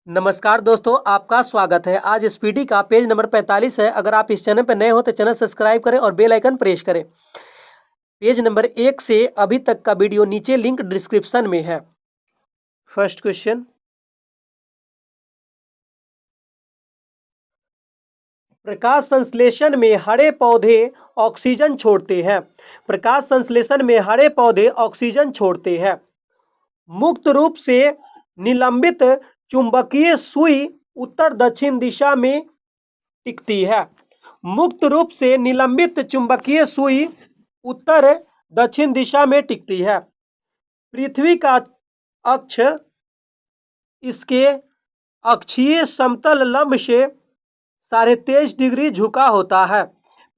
नमस्कार दोस्तों, आपका स्वागत है। आज स्पीडी का पेज नंबर 45 है। अगर आप इस चैनल पर नए हो तो चैनल सब्सक्राइब करें और बेल आइकन प्रेस करें। पेज नंबर 1 से अभी तक का वीडियो नीचे लिंक डिस्क्रिप्शन में है। फर्स्ट क्वेश्चन, प्रकाश संश्लेषण में हरे पौधे ऑक्सीजन छोड़ते हैं। प्रकाश संश्लेषण में हरे पौधे ऑक्सीजन छोड़ते हैं। मुक्त रूप से निलंबित चुंबकीय सुई उत्तर दक्षिण दिशा में टिकती है। मुक्त रूप से निलंबित चुंबकीय सुई उत्तर दक्षिण दिशा में टिकती है। पृथ्वी का अक्ष इसके अक्षीय समतल लंब से 23.5 डिग्री झुका होता है।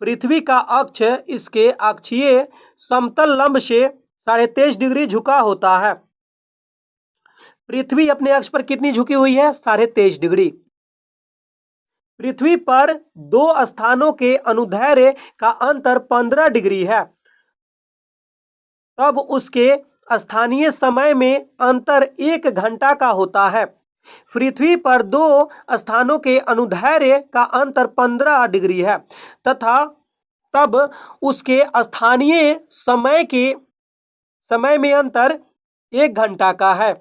पृथ्वी का अक्ष इसके अक्षीय समतल लंब से 23.5 डिग्री झुका होता है। पृथ्वी अपने अक्ष पर कितनी झुकी हुई है? 23.5 डिग्री। पृथ्वी पर दो स्थानों के अनुदैर्ध्य का अंतर 15 डिग्री है। तब उसके स्थानीय समय में अंतर 1 घंटा का होता है। पृथ्वी पर दो स्थानों के अनुदैर्ध्य का अंतर 15 डिग्री है तथा तब उसके स्थानीय समय में अंतर 1 घंटा का है।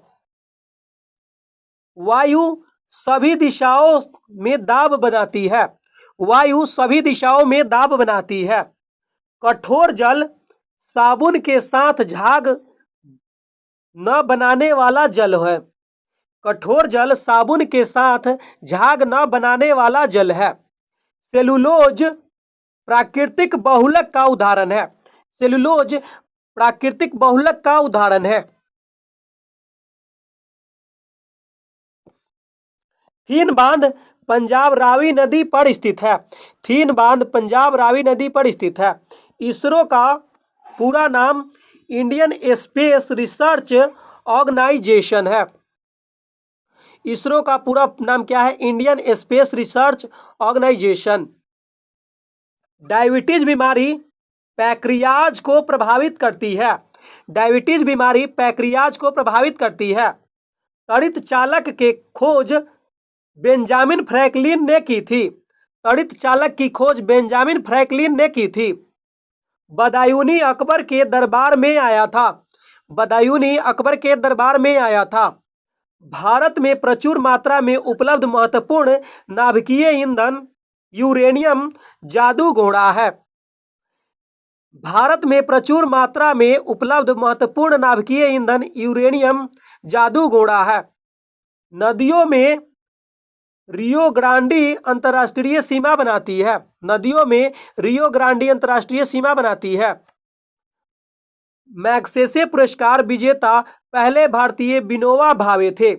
वायु सभी दिशाओं में दाब बनाती है। वायु सभी दिशाओं में दाब बनाती है। कठोर जल साबुन के साथ झाग न बनाने वाला जल है। कठोर जल साबुन के साथ झाग न बनाने वाला जल है। सेलुलोज प्राकृतिक बहुलक का उदाहरण है। सेलुलोज प्राकृतिक बहुलक का उदाहरण है। थीन बांध पंजाब रावी नदी पर स्थित है। थीन बांध पंजाब रावी नदी पर स्थित है। इसरो का पूरा नाम इंडियन स्पेस रिसर्च ऑर्गेनाइजेशन है। इसरो का पूरा नाम क्या है? Indian space research organisation. Diabetes बीमारी पैक्रियाज को प्रभावित करती है। डायबिटीज बीमारी पैक्रियाज को प्रभावित करती है। तड़ित चालक के खोज बेंजामिन फ्रैंकलिन ने की थी। तड़ित चालक की खोज बेंजामिन फ्रैंकलिन ने की थी। बदायूनी अकबर के दरबार में आया था। बदायूनी अकबर के दरबार में आया था। भारत में प्रचुर मात्रा में उपलब्ध महत्वपूर्ण नाभिकीय ईंधन यूरेनियम जादू घोड़ा है। भारत में प्रचुर मात्रा में उपलब्ध महत्वपूर्ण नाभिकीय ईंधन यूरेनियम जादू घोड़ा है। नदियों में रियो ग्रांडी अंतर्राष्ट्रीय सीमा बनाती है। नदियों में रियो ग्रांडी अंतर्राष्ट्रीय सीमा बनाती है। मैग्सेसे पुरस्कार विजेता पहले भारतीय विनोबा भावे थे।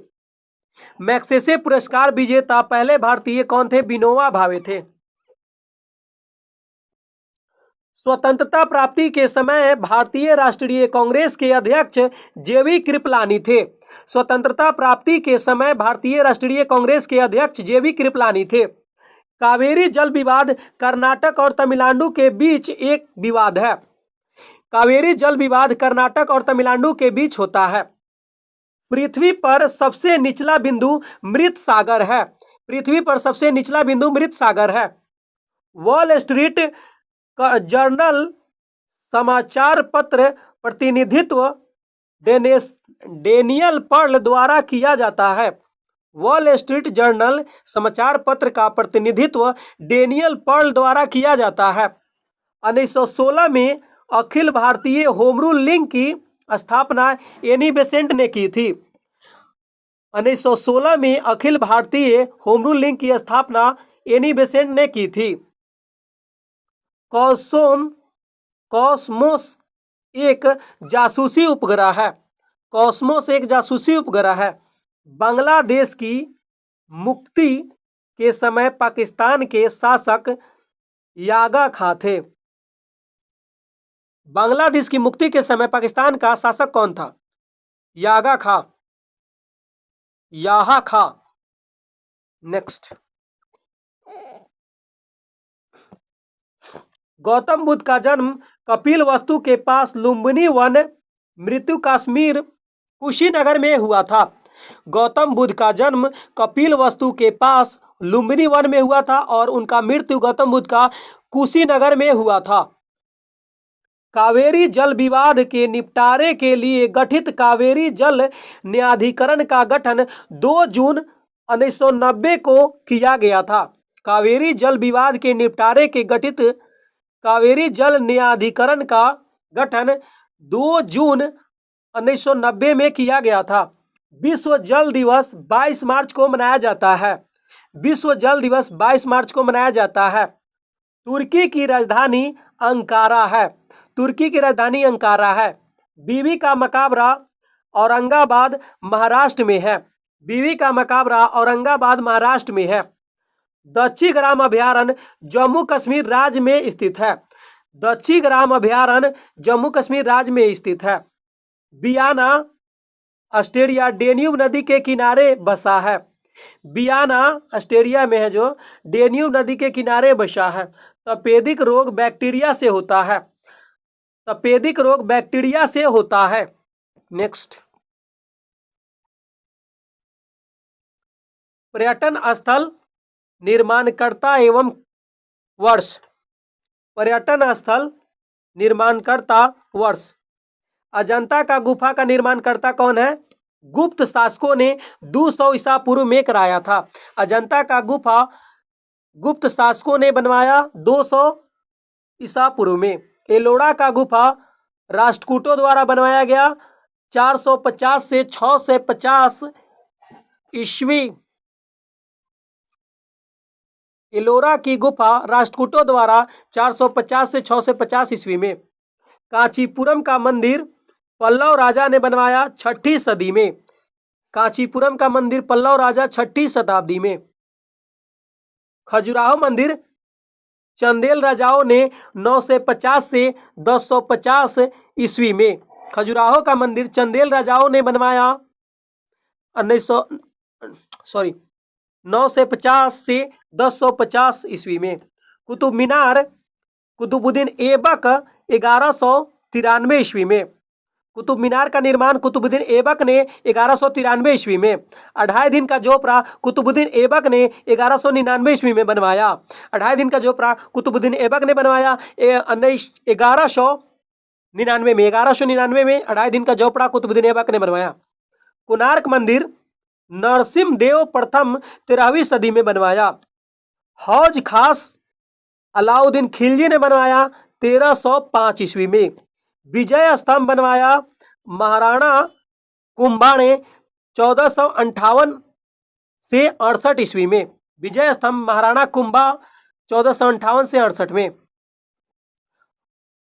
मैग्सेसे पुरस्कार विजेता पहले भारतीय कौन थे? विनोबा भावे थे। स्वतंत्रता प्राप्ति के समय भारतीय राष्ट्रीय कांग्रेस के अध्यक्ष जेवी कृपलानी थे। स्वतंत्रता प्राप्ति के समय भारतीय राष्ट्रीय कांग्रेस के अध्यक्ष जेवी कृपलानी थे। कावेरी जल विवाद कर्नाटक और तमिलनाडु के बीच एक विवाद है। कावेरी जल विवाद कर्नाटक और तमिलनाडु के बीच होता है। पृथ्वी पर सबसे निचला बिंदु मृत सागर है। पृथ्वी पर सबसे निचला बिंदु मृत सागर है। वॉल स्ट्रीट जर्नल समाचार पत्र प्रतिनिधित्व डेनियल पर्ल द्वारा किया जाता है। वॉल स्ट्रीट जर्नल समाचार पत्र का प्रतिनिधित्व डेनियल पर्ल द्वारा किया जाता है। 1916 में Akhil Bharatiya home rule league की स्थापना एनी बेसेंट ने की थी। 1916 में Akhil Bharatiya home rule league की स्थापना एनी बेसेंट ने की थी। कॉस्मोस एक जासूसी उपग्रह है। कॉस्मोस एक जासूसी उपग्रह है। बांग्लादेश की मुक्ति के समय पाकिस्तान के शासक यागा खां थे। बांग्लादेश की मुक्ति के समय पाकिस्तान का शासक कौन था? यागा खां, याहा खां। नेक्स्ट, गौतम बुद्ध का जन्म कपिलवस्तु के पास लुम्बिनी वन मृत्यु कश्मीर कुशीनगर में हुआ था। गौतम बुद्ध का जन्म कपिलवस्तु के पास लुम्बिनी वन में हुआ था और उनका मृत्यु गौतम बुद्ध का कुशीनगर में हुआ था। कावेरी जल विवाद के निपटारे के लिए गठित कावेरी जल न्यायाधिकरण का गठन 2 जून 1990 को किया गया था। कावेरी जल विवाद के निपटारे के गठित कावेरी जल न्यायाधिकरण का गठन 2 जून 1990 में किया गया था। विश्व जल दिवस 22 मार्च को मनाया जाता है। विश्व जल दिवस 22 मार्च को मनाया जाता है। तुर्की की राजधानी अंकारा है। तुर्की की राजधानी अंकारा है। बीवी का मकबरा औरंगाबाद महाराष्ट्र में है। बीवी का मकबरा औरंगाबाद महाराष्ट्र में है। दक्षी ग्राम अभयारण्य जम्मू कश्मीर राज्य में स्थित है। दक्षी ग्राम अभयारण्य जम्मू कश्मीर राज्य में स्थित है। बियाना ऑस्ट्रेलिया डेन्यूब नदी के किनारे बसा है। बियाना ऑस्ट्रेलिया में है जो डेन्यूब नदी के किनारे बसा है। तपेदिक रोग बैक्टीरिया से होता है। तपेदिक रोग बैक्टीरिया से होता है। नेक्स्ट, पर्यटन स्थल निर्माणकर्ता एवं वर्ष। पर्यटन स्थल निर्माणकर्ता वर्ष। अजंता का गुफा का निर्माणकर्ता कौन है? गुप्त शासकों ने 200 ईसा पूर्व में कराया था। अजंता का गुफा गुप्त शासकों ने बनवाया 200 ईसा पूर्व में। एलोरा का गुफा राष्ट्रकूटों द्वारा बनवाया गया 450 से 650 ईस्वी। एलोरा की गुफा राष्ट्रकूटों द्वारा 450 से 650 ईस्वी में। कांचीपुरम का मंदिर पल्लव राजा ने बनवाया 6ठी सदी में। कांचीपुरम का मंदिर पल्लव राजा 6ठी शताब्दी में। खजुराहो मंदिर चंदेल राजाओं ने 950 से 1050 ईस्वी में। खजुराहो का मंदिर चंदेल राजाओं ने बनवाया 950 से 1050 ईस्वी में। कुतुब मीनार कुतुबुद्दीन ऐबक 1193 ईस्वी में। कुतुब मीनार का निर्माण कुतुबुद्दीन ऐबक ने 1193 ईस्वी में। 2.5 दिन का झोपड़ा कुतुबुद्दीन ऐबक ने 1199 ईस्वी में बनवाया। 2.5 दिन का झोपड़ा कुतुबुद्दीन ऐबक ने बनवाया 1199 में। 1199 में 2.5 दिन का झोपड़ा कुतुबुद्दीन ऐबक ने बनवाया। कोणार्क मंदिर नरसिम्ह देव प्रथम 13वीं सदी में बनवाया। हौज खास अलाउद्दीन खिलजी ने बनवाया 1305 ईस्वी में। विजय स्तंभ बनवाया महाराणा कुंभा ने 1458 से 68 ईस्वी में। विजय स्तंभ महाराणा कुंभा 1458 से 68 में।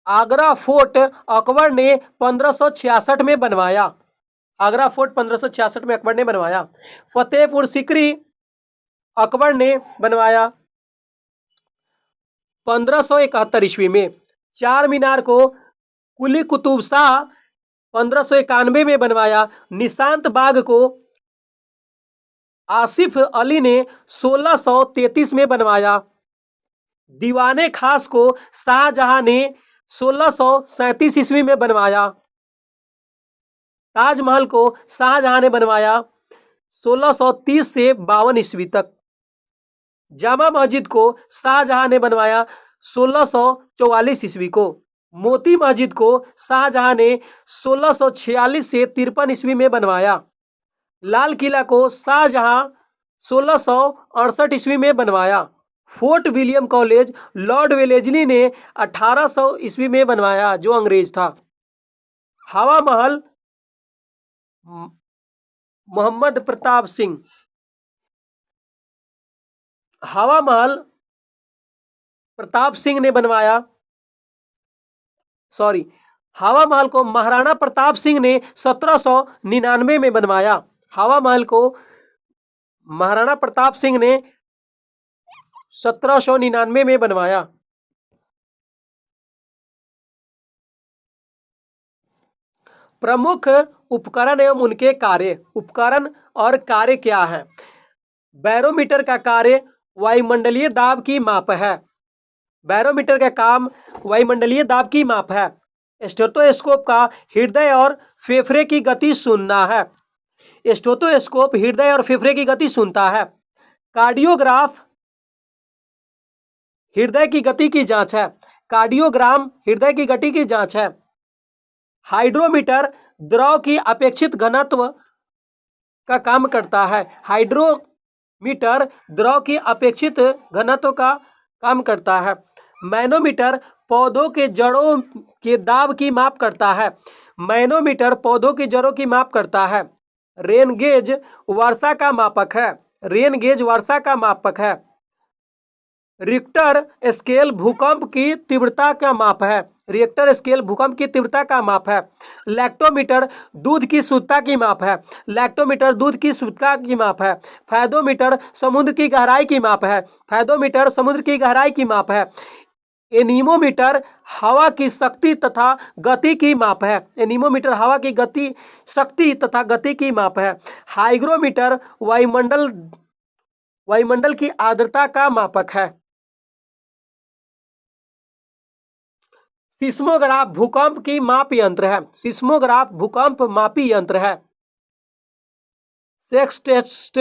आगरा फोर्ट अकबर ने 1566 में बनवाया। आगरा फोर्ट 1566 में अकबर ने बनवाया। फतेहपुर सीकरी अकबर ने बनवाया 1571 ईस्वी में। चार मीनार को कुली कुतुब शाह 1591 में बनवाया। निशांत बाग को आसिफ अली ने 1633 में बनवाया। दीवाने खास को शाहजहां ने 1637 ईस्वी में बनवाया। ताजमहल को शाहजहां ने बनवाया 1630 से 52 ईस्वी तक। जामा मस्जिद को शाहजहां ने बनवाया 1644 ईस्वी को। मोती मस्जिद को शाहजहां ने 1646 से 53 ईस्वी में बनवाया। लाल किला को शाहजहां 1668 ईस्वी में बनवाया। Fort William college Lord Wellesley ने 1800 ईस्वी में बनवाया जो अंग्रेज था। हवा महल मोहम्मद प्रताप सिंह। हवा महल प्रताप सिंह ने बनवाया। हवा महल को महाराणा प्रताप सिंह ने 1799 में बनवाया। हवा महल को महाराणा प्रताप सिंह ने 1799 में बनवाया। प्रमुख उपकरण एवं उनके कार्य। उपकरण और कार्य क्या है? बैरोमीटर का कार्य वायुमंडलीय दाब की माप है। बैरोमीटर का काम वायुमंडलीय दाब की माप है। स्टेथोस्कोप का हृदय और फेफड़े की गति सुनना है। स्टेथोस्कोप हृदय और फेफड़े की गति सुनता है। कार्डियोग्राफ हृदय की गति की जांच है। कार्डियोग्राम हृदय की गति की जांच है। हाइड्रोमीटर द्रव की अपेक्षित घनत्व का काम करता है। हाइड्रोमीटर द्रव की अपेक्षित घनत्व का काम करता है। मैनोमीटर पौधों के जड़ों के दाब की माप करता है। मैनोमीटर पौधों की जड़ों की माप करता है। रेन गेज वर्षा का मापक है। रेन गेज वर्षा का मापक है। रिक्टर स्केल भूकंप की तीव्रता का माप है। रिक्टर स्केल भूकंप की तीव्रता का माप है। लैक्टोमीटर दूध की शुद्धता की माप है। लैक्टोमीटर दूध की शुद्धता की माप है। फैदोमीटर समुद्र की गहराई की माप है। फैदोमीटर समुद्र की गहराई की माप है। एनीमोमीटर हवा की शक्ति तथा गति की माप है। एनीमोमीटर हवा की गति शक्ति तथा गति की माप है। हाइग्रोमीटर वायुमंडल की आर्द्रता का मापक है। सिस्मोग्राफ भूकंप की माप यंत्र है। सिस्मोग्राफ भूकंप मापी यंत्र है। सेक्सटेस्ट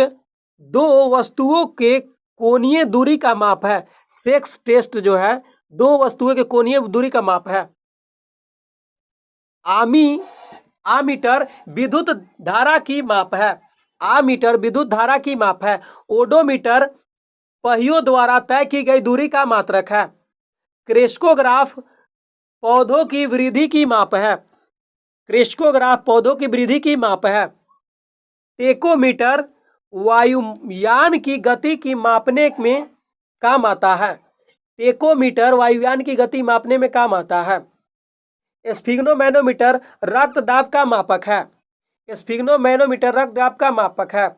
दो वस्तुओं के कोणीय दूरी का माप है। सेक्सटेस्ट जो है दो वस्तुओं के कोणीय दूरी का माप है। आमीटर विद्युत धारा की माप है। आमीटर विद्युत धारा की माप है। ओडोमीटर पहियों द्वारा तय की गई दूरी का मात्रक है। क्रेस्कोग्राफ पौधों की वृद्धि की माप है। क्रेस्कोग्राफ पौधों की वृद्धि की माप है। टेकोमीटर वायुयान की गति की मापने में काम आता है। टेकोमीटर वायुयान की गति मापने में काम आता है। स्फिग्नोमैनोमीटर रक्त दाब का मापक है। स्फिग्नोमैनोमीटर रक्त दाब का मापक है।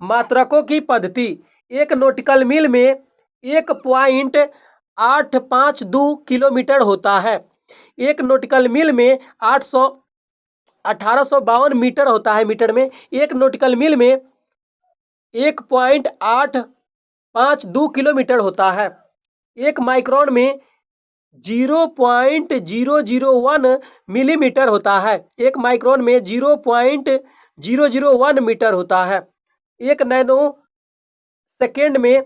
मात्रकों की पद्धति। एक नॉटिकल मील में 1.852 किलोमीटर होता है। एक नॉटिकल मील में 1852 मीटर होता है। मीटर में एक नॉटिकल मील में 1.852 किलोमीटर होता है। एक माइक्रोन में 0.001 मिलीमीटर होता है। एक माइक्रोन में 0.001 मीटर होता है। एक नैनो सेकेंड में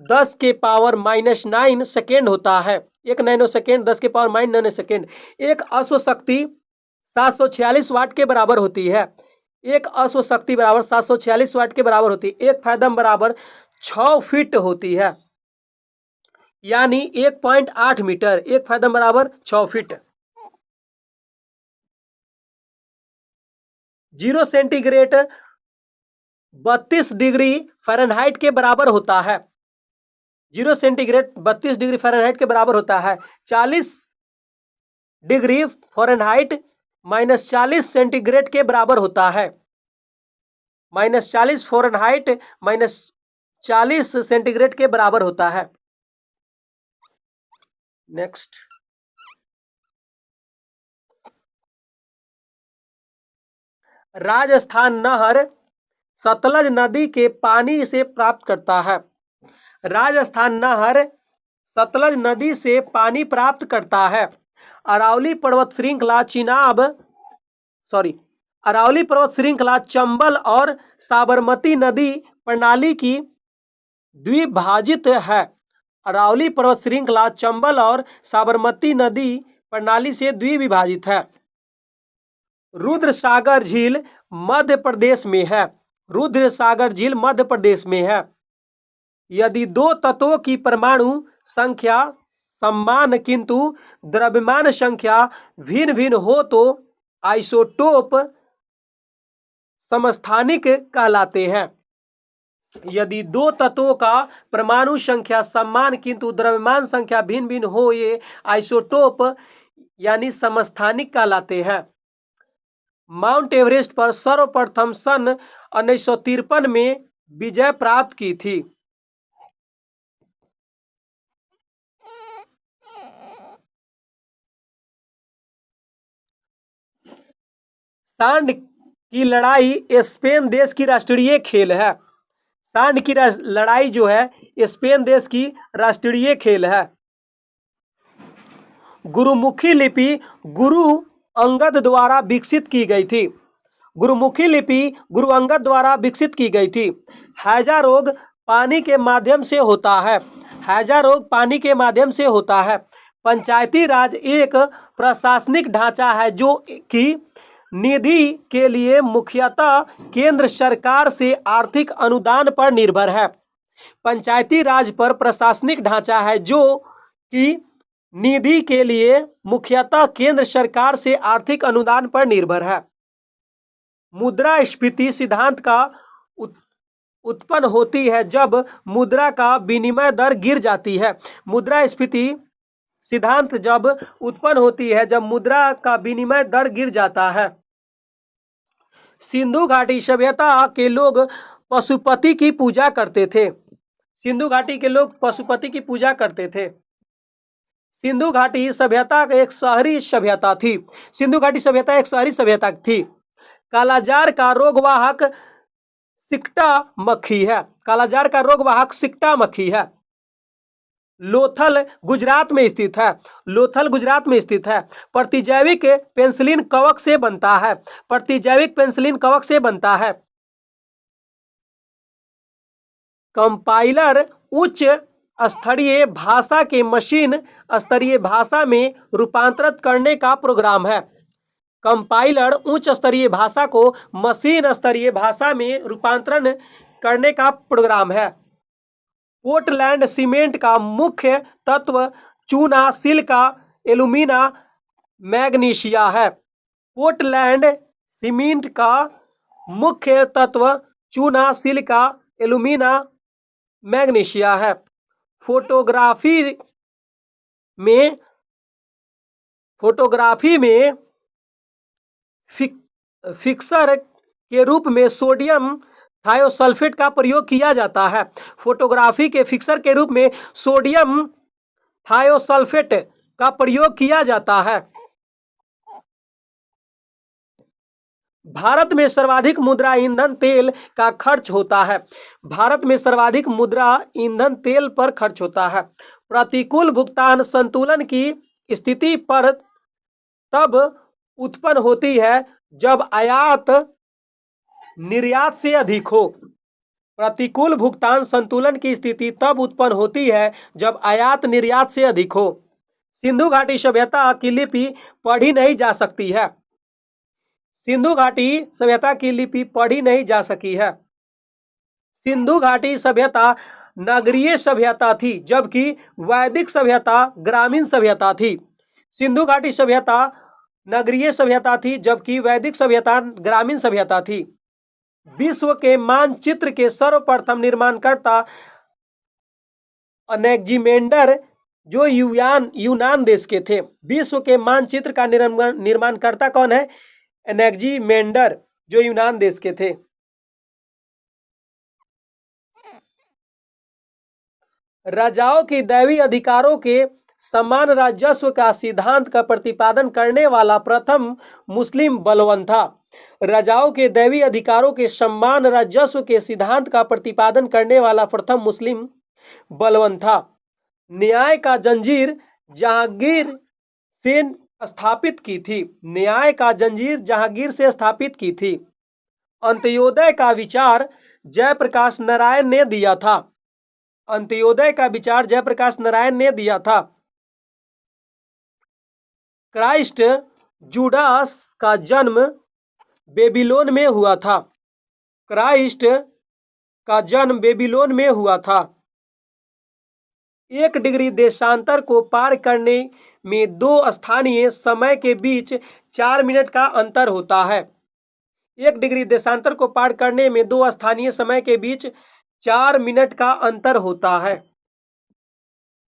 10⁻⁹ सेकेंड होता है। एक नैनो सेकेंड 10⁻⁹ सेकेंड। एक अश्व शक्ति 746 वाट के बराबर होती है। एक अश्व शक्ति बराबर 746 वाट के बराबर होती है। एक फैदम बराबर 6 फीट होती है, यानी 1.8 मीटर। एक फैदम बराबर 6 फीट। 0 सेंटीग्रेड 32 डिग्री फ़ारेनहाइट के बराबर होता है। 0 सेंटीग्रेड 32 डिग्री फ़ारेनहाइट के बराबर होता है। 40 डिग्री फ़ारेनहाइट -40 सेंटीग्रेड के बराबर होता है। -40 फ़ारेनहाइट -40 सेंटीग्रेड के बराबर होता है। नेक्स्ट, राजस्थान नहर सतलज नदी के पानी से प्राप्त करता है। राजस्थान नहर सतलज नदी से पानी प्राप्त करता है। अरावली पर्वत श्रृंखला चंबल और साबरमती नदी प्रणाली की द्विभाजित है। अरावली पर्वत श्रृंखला चंबल और साबरमती नदी प्रणाली से द्विभाजित है। रुद्रसागर झील मध्य प्रदेश में है। रुद्रसागर झील मध्य प्रदेश में है। यदि दो तत्वों की परमाणु संख्या समान किंतु द्रव्यमान संख्या भिन्न भिन्न हो तो आइसोटोप समस्थानिक कहलाते हैं। यदि दो तत्वों का परमाणु संख्या समान किंतु द्रव्यमान संख्या भिन्न भिन्न हो, ये आइसोटोप यानी समस्थानिक कहलाते हैं। माउंट एवरेस्ट पर सर्वप्रथम सन 1953 में विजय प्राप्त की थी। सांड की लड़ाई स्पेन देश की राष्ट्रीय खेल है। सांड की लड़ाई जो है स्पेन देश की राष्ट्रीय खेल है। गुरुमुखी लिपि गुरु अंगद द्वारा विकसित की गई थी। गुरुमुखी लिपि गुरु अंगद द्वारा विकसित की गई थी। हैजा रोग पानी के माध्यम से होता है। हैजा रोग पानी के माध्यम से होता है। पंचायती राज एक प्रशासनिक ढांचा है जो कि निधि के लिए मुख्यतः केंद्र सरकार से आर्थिक अनुदान पर निर्भर है। पंचायती राज पर प्रशासनिक ढांचा है जो कि निधि के लिए मुख्यतः केंद्र सरकार से आर्थिक अनुदान पर निर्भर है। मुद्रास्फीति सिद्धांत का उत्पन्न होती है जब मुद्रा का विनिमय दर गिर जाती है। मुद्रास्फीति सिद्धांत जब उत्पन्न होती है जब मुद्रा का विनिमय दर गिर जाता है। सिंधु घाटी सभ्यता के लोग पशुपति की पूजा करते थे। सिंधु घाटी के लोग पशुपति की पूजा करते थे। सिंधु घाटी सभ्यता एक शहरी सभ्यता थी। सिंधु घाटी सभ्यता एक शहरी सभ्यता थी। कालाजार का रोगवाहक सिकटा मक्खी है। कालाजार का रोगवाहक सिकटा मक्खी है। लोथल गुजरात में स्थित है। लोथल गुजरात में स्थित है। प्रतिजैविक पेनिसिलिन कवक से बनता है। प्रतिजैविक पेनिसिलिन कवक से बनता है। कंपाइलर उच्च स्तरीय भाषा के मशीन स्तरीय भाषा में रूपांतरित करने का प्रोग्राम है। कंपाइलर उच्च स्तरीय भाषा को मशीन स्तरीय भाषा में रूपांतरण करने का प्रोग्राम है। पोर्टलैंड सीमेंट का मुख्य तत्व चूना, सिलिका, एल्यूमिना, मैग्नीशिया है। पोर्टलैंड सीमेंट का मुख्य तत्व चूना, सिलिका, एल्यूमिना, मैग्नीशिया है। फोटोग्राफी में फिक्सर के रूप में सोडियम थायोसल्फेट का प्रयोग किया जाता है। फोटोग्राफी के फिक्सर के रूप में सोडियम थायोसल्फेट का प्रयोग किया जाता है। भारत में सर्वाधिक मुद्रा ईंधन तेल का खर्च होता है। भारत में सर्वाधिक मुद्रा ईंधन तेल पर खर्च होता है। प्रतिकूल भुगतान संतुलन की स्थिति पर तब उत्पन्न होती है जब आयात निर्यात से अधिक हो। प्रतिकूल भुगतान संतुलन की स्थिति तब उत्पन्न होती है जब आयात निर्यात से अधिक हो। सिंधु घाटी सभ्यता की लिपि पढ़ी नहीं जा सकती है। सिंधु घाटी सभ्यता की लिपि पढ़ी नहीं जा सकी है। सिंधु घाटी सभ्यता नगरीय सभ्यता थी जबकि वैदिक सभ्यता ग्रामीण सभ्यता थी। सिंधु घाटी सभ्यता नगरीय सभ्यता थी जबकि वैदिक सभ्यता ग्रामीण सभ्यता थी। विश्व के मानचित्र के सर्वप्रथम निर्माणकर्ता अनेक्जिमेंडर जो यूनान देश के थे। विश्व के मानचित्र का निर्माणकर्ता कौन है? एनेक्जिमेंडर जो यूनान देश के थे। राजाओं की दैवीय अधिकारों के समान राजस्व का सिद्धांत का प्रतिपादन करने वाला प्रथम मुस्लिम बलवन था। राजाओं के दैवीय अधिकारों के समान राजस्व के सिद्धांत का प्रतिपादन करने वाला प्रथम मुस्लिम बलवन था। न्याय का जंजीर जहांगीर से स्थापित की थी। न्याय का जंजीर जहांगीर से स्थापित की थी। अंत्योदय का विचार जयप्रकाश नारायण ने दिया था। अंत्योदय का विचार जयप्रकाश नारायण ने दिया था। क्राइस्ट जूडास का जन्म बेबीलोन में हुआ था। क्राइस्ट का जन्म बेबीलोन में हुआ था। 1 डिग्री देशांतर को पार करने में 2 स्थानीय समय के बीच 4 मिनट का अंतर होता है। 1 डिग्री देशांतर को पार करने में 2 स्थानीय समय के बीच 4 मिनट का अंतर होता है।